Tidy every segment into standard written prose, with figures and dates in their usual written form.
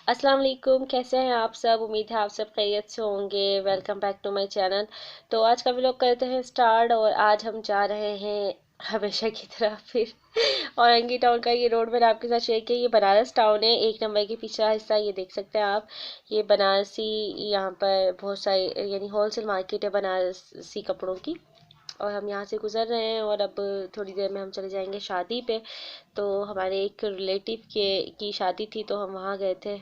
अस्सलाम वालेकुम, कैसे हैं आप सब। उम्मीद है आप सब खैरियत से होंगे। Welcome back to my channel. तो आज का व्लॉग करते हैं स्टार्ट और आज हम जा रहे हैं हमेशा की तरह फिर औरंगी टाउन का ये रोड मैंने आपके साथ शेयर किया। ये बनारस टाउन है, 1 नंबर के पिछला हिस्सा ये देख सकते हैं आप। ये बनारसी, यहाँ पर बहुत सारी यानी होलसेल मार्केट है बनारसी कपड़ों की। और हम यहाँ से गुज़र रहे हैं और अब थोड़ी देर में हम चले जाएंगे शादी पे। तो हमारे एक रिलेटिव के की शादी थी तो हम वहाँ गए थे।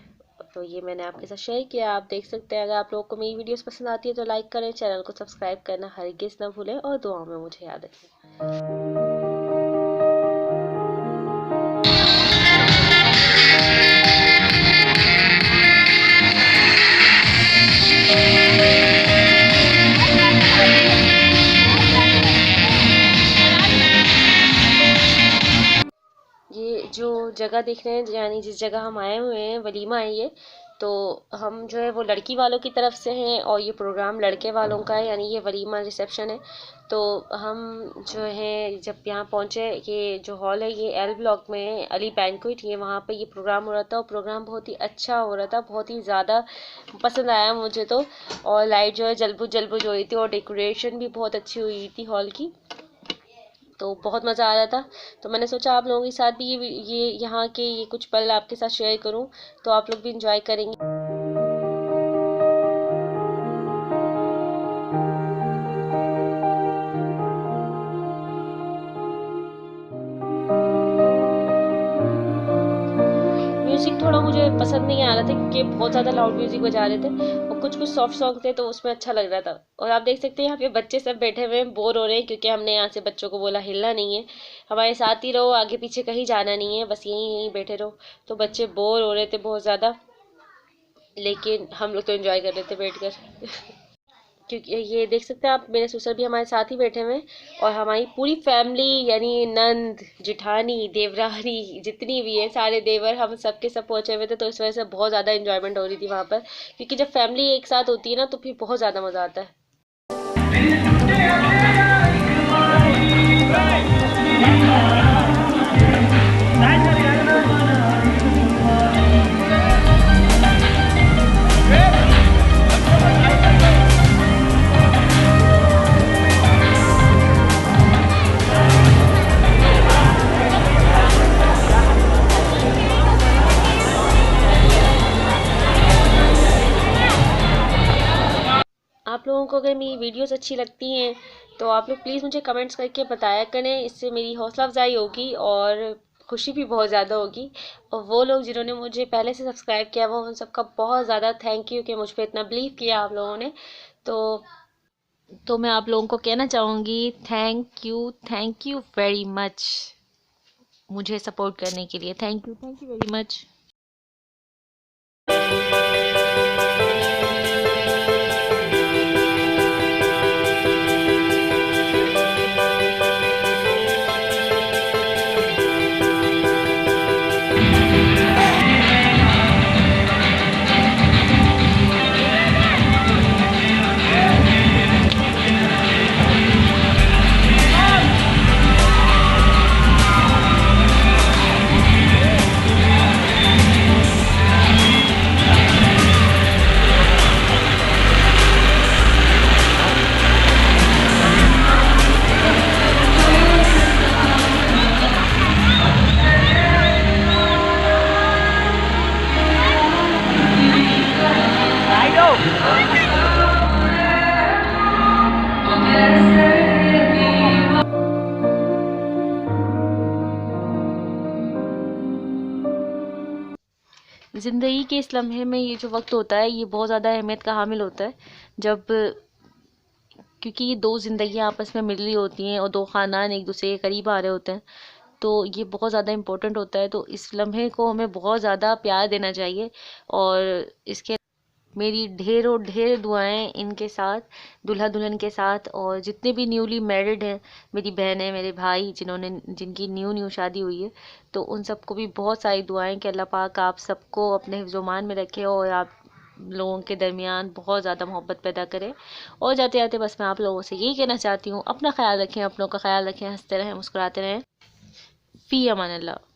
तो ये मैंने आपके साथ शेयर किया। आप देख सकते हैं। अगर आप लोगों को मेरी वीडियोस पसंद आती है तो लाइक करें, चैनल को सब्सक्राइब करना हरगिज़ ना भूलें और दुआओं में मुझे याद रखें। ये जो जगह देख रहे हैं, यानी जिस जगह हम आए हुए हैं, वलीमा है ये। तो हम जो है वो लड़की वालों की तरफ से हैं और ये प्रोग्राम लड़के वालों का है, यानी ये वलीमा रिसेप्शन है। तो हम जो है जब यहाँ पहुँचे, ये जो हॉल है ये एल ब्लॉक में है, अली बैंक्वेट, ये वहाँ पे ये प्रोग्राम हो रहा था और प्रोग्राम बहुत ही अच्छा हो रहा था, बहुत ही ज़्यादा पसंद आया मुझे तो। और लाइट जो है जलबुझ जलबुझ हो रही थी और डेकोरेशन भी बहुत अच्छी हुई थी हॉल की। तो बहुत मज़ा आ रहा था। तो मैंने सोचा आप लोगों के साथ भी ये यहाँ के ये कुछ पल आपके साथ शेयर करूँ, तो आप लोग भी इंजॉय करेंगे। म्यूज़िक थोड़ा मुझे पसंद नहीं आ रहा था क्योंकि बहुत ज़्यादा लाउड म्यूज़िक बजा रहे थे और कुछ कुछ सॉफ्ट सॉन्ग थे तो उसमें अच्छा लग रहा था। और आप देख सकते हैं यहाँ पे बच्चे सब बैठे हुए हैं, बोर हो रहे हैं क्योंकि हमने यहाँ से बच्चों को बोला हिलना नहीं है, हमारे साथ ही रहो, आगे पीछे कहीं जाना नहीं है, बस यहीं यहीं बैठे रहो। तो बच्चे बोर हो रहे थे बहुत ज़्यादा, लेकिन हम लोग तो एंजॉय कर रहे थे बैठकर क्योंकि ये देख सकते हैं आप, मेरे ससुर भी हमारे साथ ही बैठे हुए हैं और हमारी पूरी फैमिली यानी नंद जिठानी देवरानी जितनी भी है, सारे देवर, हम सब के सब पहुंचे हुए थे। तो इस वजह से बहुत ज़्यादा इंजॉयमेंट हो रही थी वहाँ पर, क्योंकि जब फैमिली एक साथ होती है ना तो फिर बहुत ज़्यादा मज़ा आता है। आप लोगों को अगर मेरी वीडियोस अच्छी लगती हैं तो आप लोग प्लीज़ मुझे कमेंट्स करके बताया करें, इससे मेरी हौसला अफजाई होगी और खुशी भी बहुत ज़्यादा होगी। और वो लोग जिन्होंने मुझे पहले से सब्सक्राइब किया वो उन सबका बहुत ज़्यादा थैंक यू कि मुझ पर इतना बिलीव किया आप लोगों ने। तो मैं आप लोगों को कहना चाहूँगी थैंक यू वेरी मच मुझे सपोर्ट करने के लिए। Thank you very much. ज़िंदगी के इस लम्हे में ये जो वक्त होता है ये बहुत ज़्यादा अहमियत का हामिल होता है, जब क्योंकि ये दो ज़िंदगियाँ आपस में मिल रही होती हैं और दो ख़ानदान एक दूसरे के करीब आ रहे होते हैं। तो ये बहुत ज़्यादा इम्पोर्टेंट होता है। तो इस लम्हे को हमें बहुत ज़्यादा प्यार देना चाहिए। और इसके मेरी ढेरों ढेर दुआएं इनके साथ, दूल्हा दुल्हन के साथ, और जितने भी न्यूली मैरिड हैं, मेरी बहनें, मेरे भाई जिनकी न्यू न्यू शादी हुई है, तो उन सबको भी बहुत सारी दुआएं कि अल्लाह पाक आप सबको अपने हिफ्ज़-ओ-मान में रखे और आप लोगों के दरमियान बहुत ज़्यादा मोहब्बत पैदा करे। और जाते जाते बस मैं आप लोगों से यही कहना चाहती हूँ, अपना ख्याल रखें, अपनों का ख्याल रखें, हंसते रहें, मुस्कुराते रहें। फ़ी अमान अल्लाह।